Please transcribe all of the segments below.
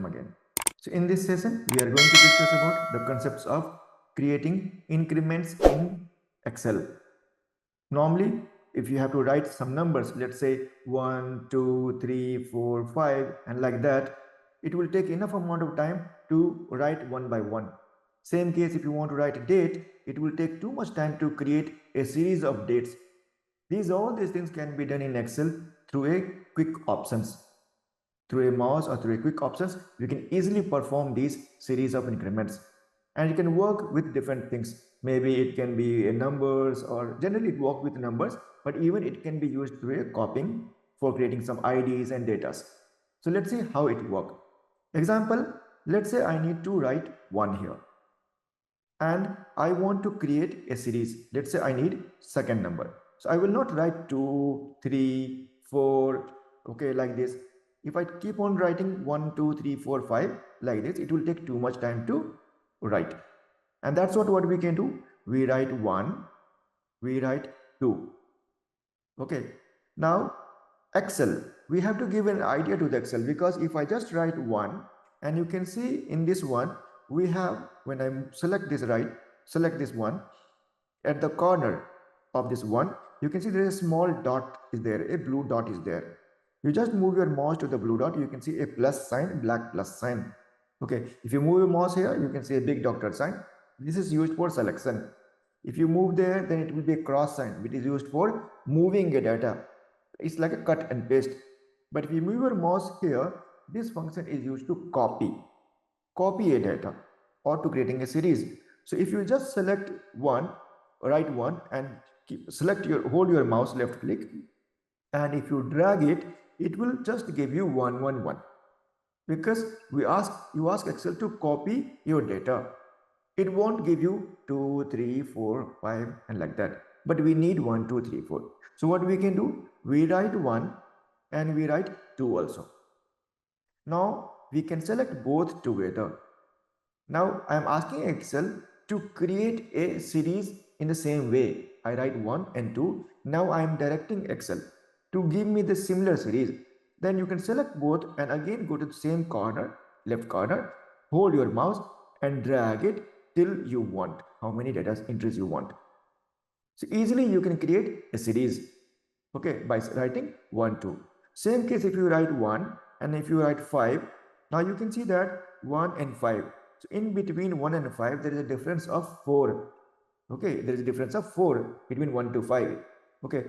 welcome again. So in this session, we are going to discuss about the concepts of creating increments in Excel. Normally, if you have to write some numbers, let's say 1, 2, 3, 4, 5, and like that, it will take enough amount of time to write one by one. Same case, if you want to write a date, it will take too much time to create a series of dates. All these things can be done in Excel through a quick options. Through a mouse or through a quick options, you can easily perform these series of increments. And you can work with different things. Maybe it can be numbers, or generally it work with numbers, but even it can be used through a copying for creating some IDs and data. So let's see how it works. Example, let's say I need to write 1 here. And I want to create a series. Let's say I need second number. So I will not write 2, 3, 4, okay, like this. If I keep on writing 1, 2, 3, 4, 5 like this, it will take too much time to write. And that's what we can do. We write 1, we write 2. Okay. Now Excel, we have to give an idea to the Excel, because if I just write 1, and you can see in this one, we have, when I select this one, at the corner of this one, you can see there is a small dot is there, a blue dot is there. You just move your mouse to the blue dot, you can see a plus sign, black plus sign. Okay, if you move your mouse here, you can see a big dotted sign. This is used for selection. If you move there, then it will be a cross sign, which is used for moving a data. It's like a cut and paste. But if you move your mouse here, this function is used to copy a data, or to creating a series. So if you just select one, write 1, and hold your mouse left click, and if you drag it, it will just give you 1, 1, 1, because you ask Excel to copy your data. It won't give you 2, 3, 4, 5, and like that. But we need 1, 2, 3, 4. So what we can do, we write 1 and we write 2 also. Now we can select both together. Now I am asking Excel to create a series in the same way. I write 1 and 2. Now I am directing Excel to give me the similar series. Then you can select both and again go to the same corner, left corner, hold your mouse and drag it till you want how many data entries you want. So easily you can create a series, okay, by writing 1, 2. Same case if you write 1 and if you write 5, now you can see that 1 and 5. So in between 1 and 5, there is a difference of 4. Okay, there is a difference of 4 between 1 to 5. Okay,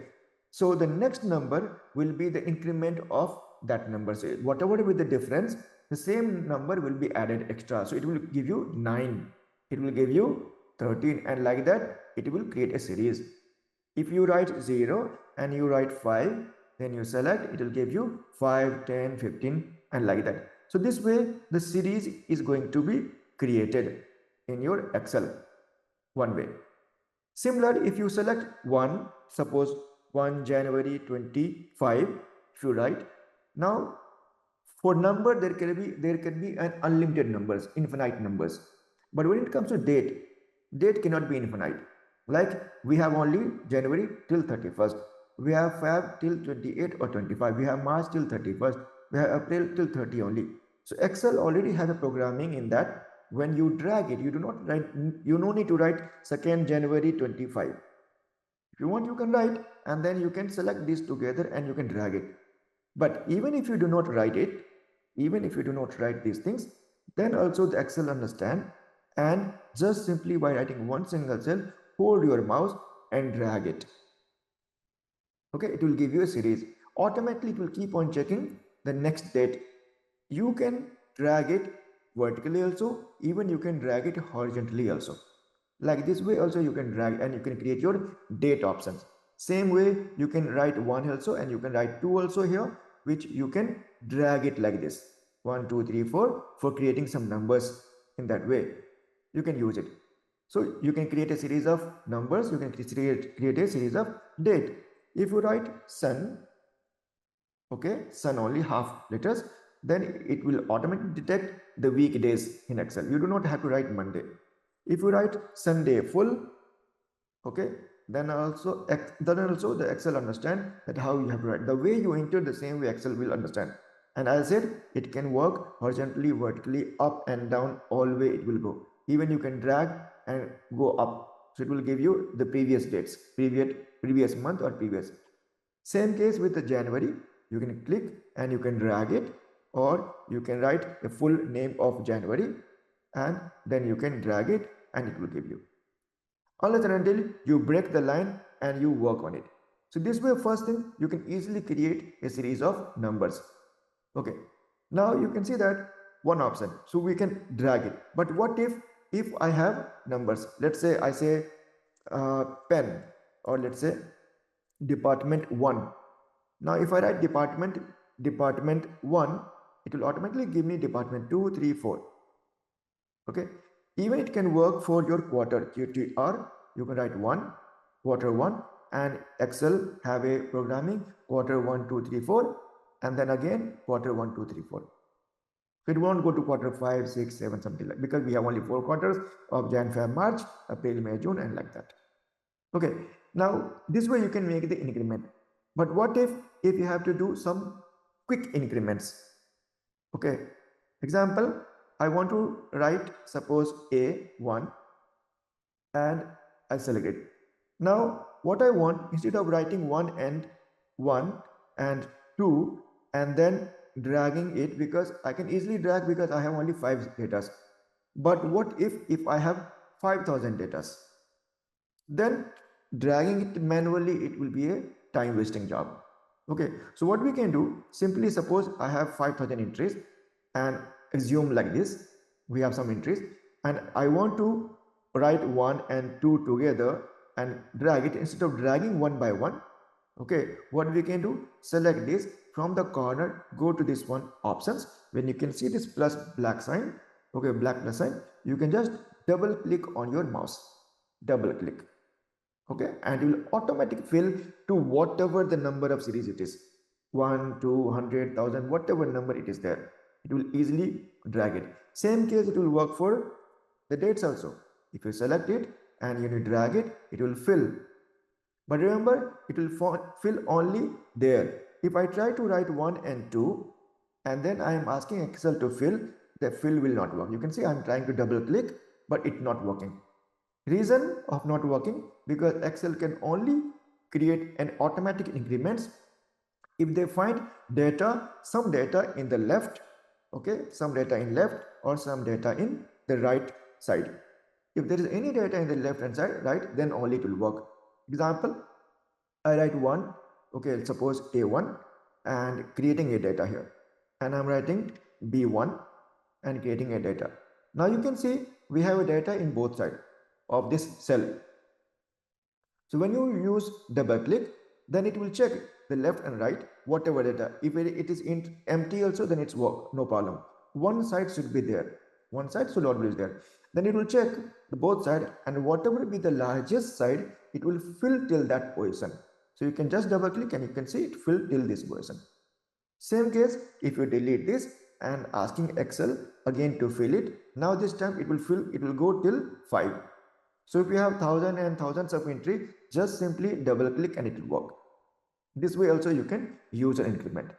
so the next number will be the increment of that number. So whatever with the difference, the same number will be added extra. So it will give you 9. It will give you 13, and like that, it will create a series. If you write 0 and you write 5, then you select, it will give you 5, 10, 15, and like that. So this way, the series is going to be created in your Excel one way. Similar, if you select 1, suppose 1 January 25, if you write, now for number there can be an unlimited numbers, infinite numbers. But when it comes to date cannot be infinite. Like we have only January till 31st. We have Feb till 28 or 25. We have March till 31st. We have April till 30 only. So Excel already has a programming in that when you drag it, you no need to write 2nd January 25. If you want, you can write, and then you can select these together and you can drag it. But even if you do not write it, even if you do not write these things, then also the Excel understand, and just simply by writing one single cell, hold your mouse and drag it. Okay, it will give you a series. Automatically, it will keep on checking the next date. You can drag it vertically also, even you can drag it horizontally also. Like this way also you can drag and you can create your date options. Same way you can write 1 also and you can write 2 also here, which you can drag it like this. 1, 2, 3, 4 for creating some numbers. In that way you can use it. So you can create a series of numbers, you can create a series of date. If you write sun, okay, sun only half letters, then it will automatically detect the weekdays in Excel. You do not have to write Monday. If you write Sunday full, okay, then also the Excel understand that how you have to write. The way you enter, the same way Excel will understand. And as I said, it can work horizontally, vertically, up and down, all way it will go. Even you can drag and go up. So it will give you the previous dates, previous month or previous. Same case with the January. You can click and you can drag it, or you can write the full name of January and then you can drag it and it will give you. Unless and until you break the line and you work on it. So this way, first thing, you can easily create a series of numbers. Okay, now you can see that one option, so we can drag it. But what if I have numbers, let's say I say pen, or let's say department 1. Now if I write department 1, it will automatically give me department 2, 3, 4. Okay, even it can work for your quarter, QTR. You can write 1, quarter 1, and Excel have a programming quarter 1, 2, 3, 4, and then again quarter 1, 2, 3, 4. So it won't go to quarter 5, 6, 7, something like, because we have only 4 quarters of Jan, Feb, March, April, May, June, and like that. Okay, now this way you can make the increment. But what if you have to do some quick increments? Okay, example, I want to write suppose A1 and I select it. Now what I want, instead of writing 1 and 2 and then dragging it, because I can easily drag because I have only 5 data. But what if I have 5,000 data? Then dragging it manually, it will be a time wasting job. Okay, so what we can do, simply suppose I have 5,000 entries and assume like this, we have some entries and I want to write 1 and 2 together and drag it. Instead of dragging one by one, okay, what we can do, select this from the corner, go to this one options. When you can see this plus black sign, okay, black plus sign, you can just double click on your mouse, double click. Okay, and it will automatically fill to whatever the number of series it is, 1, 2, 100,000, whatever number it is there, it will easily drag it. Same case it will work for the dates also. If you select it and you drag it, it will fill. But remember, it will fill only there. If I try to write 1 and 2 and then I am asking Excel to fill, the fill will not work. You can see I am trying to double click, but it's not working. Reason of not working, because Excel can only create an automatic increments if they find data, some data in the left, okay, some data in left or some data in the right side. If there is any data in the left hand side, right, then only it will work. Example, I write 1, okay, suppose A1 and creating a data here, and I'm writing B1 and creating a data. Now you can see we have a data in both sides of this cell. So when you use double click, then it will check the left and right, whatever data. If it is empty also, then it's work, no problem. One side should be there. One side should always be there. Then it will check the both side, and whatever be the largest side, it will fill till that position. So you can just double click and you can see it fill till this position. Same case, if you delete this and asking Excel again to fill it, now this time it will fill, it will go till 5. So if you have thousands and thousands of entry, just simply double click and it will work. This way also you can use an increment.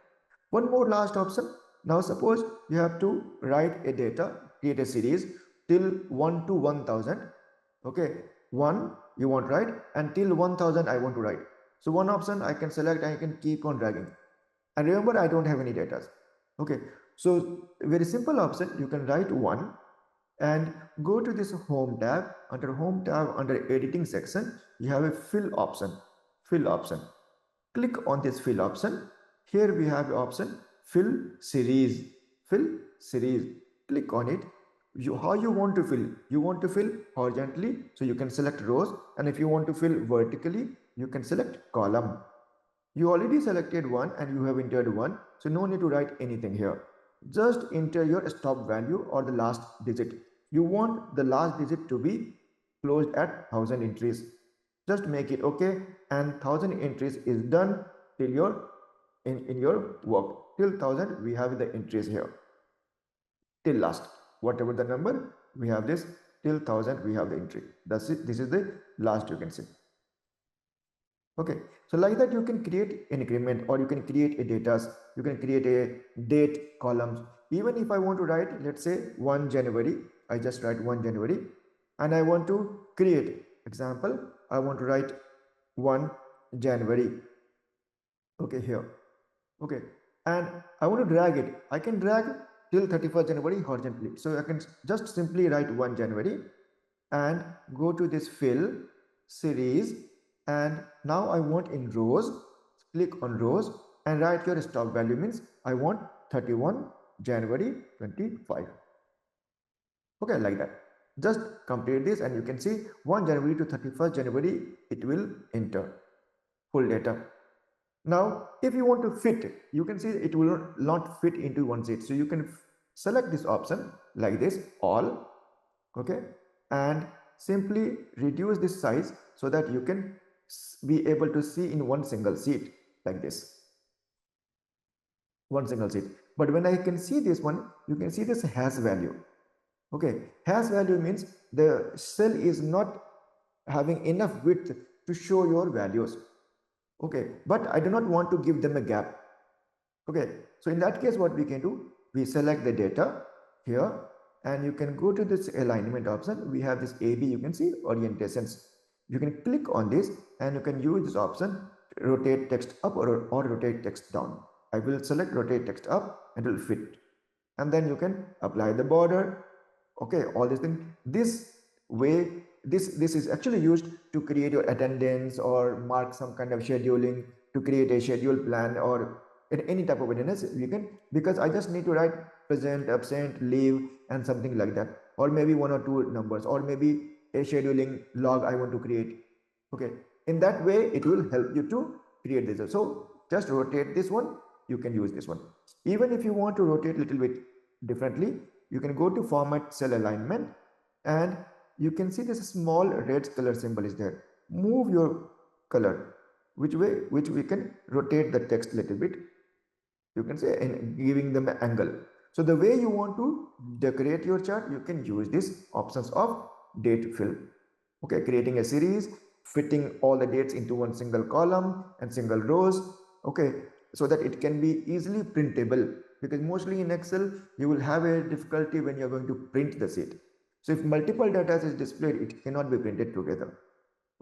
One more last option. Now suppose you have to write a data, create a series till 1 to 1000. Okay, 1 you want to write and till 1000 I want to write. So one option I can select and I can keep on dragging. And remember, I don't have any data. Okay, so very simple option, you can write 1 and go to this home tab. Under home tab, under editing section, you have a fill option. Click on this fill option. Here we have the option fill series. Click on it. How you want to fill? You want to fill horizontally, so you can select rows, and if you want to fill vertically, you can select column. You already selected 1 and you have entered 1, so no need to write anything here. Just enter your stop value or the last digit. You want the last digit to be closed at 1000 entries. Just make it okay, and 1000 entries is done till your in your work. Till 1000 we have the entries here. Till last, whatever the number, we have this till 1000 we have the entry. That's it. This is the last, you can see. Okay, so like that you can create an increment, or you can create a data, you can create a date columns. Even if I want to write, let's say 1 January, I just write 1 January, and I want to create example, I want to write 1 January. Okay, here. Okay, and I want to drag it. I can drag till 31st January horizontally. So I can just simply write 1 January and go to this fill series, and now I want in rows, click on rows and write your stock value, means I want 31 January 25. Okay, like that. Just complete this and you can see 1 January to 31st January it will enter full data. Now, if you want to fit, you can see it will not fit into one sheet. So you can select this option like this, all, okay, and simply reduce this size so that you can be able to see in one single sheet like this, one single sheet. But when I can see this one, you can see this hash value. Okay, hash value means the cell is not having enough width to show your values. Okay, but I do not want to give them a gap. Okay, so in that case what we can do, we select the data here and you can go to this alignment option. We have this AB, you can see orientations. You can click on this and you can use this option, rotate text up or rotate text down. I will select rotate text up and it will fit, and then you can apply the border. Okay, all these things. This way, this is actually used to create your attendance or mark some kind of scheduling, to create a schedule plan or any type of attendance. You can, because I just need to write present, absent, leave and something like that, or maybe one or two numbers, or maybe a scheduling log I want to create. Okay, in that way it will help you to create this. So just rotate this one, you can use this one. Even if you want to rotate a little bit differently, you can go to format cell alignment and you can see this small red color symbol is there. Move your color, which we can rotate the text a little bit, you can say, in giving them an angle. So the way you want to decorate your chart, you can use these options of date fill. Okay, creating a series, fitting all the dates into one single column and single rows. Okay, so that it can be easily printable, because mostly in Excel you will have a difficulty when you are going to print the sheet. So if multiple data is displayed, it cannot be printed together.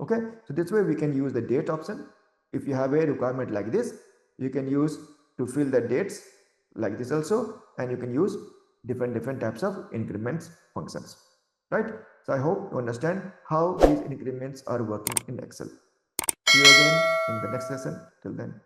Okay, so this way we can use the date option. If you have a requirement like this, you can use to fill the dates like this also, and you can use different types of increments functions, right? So I hope you understand how these increments are working in Excel. See you again in the next session. Till then.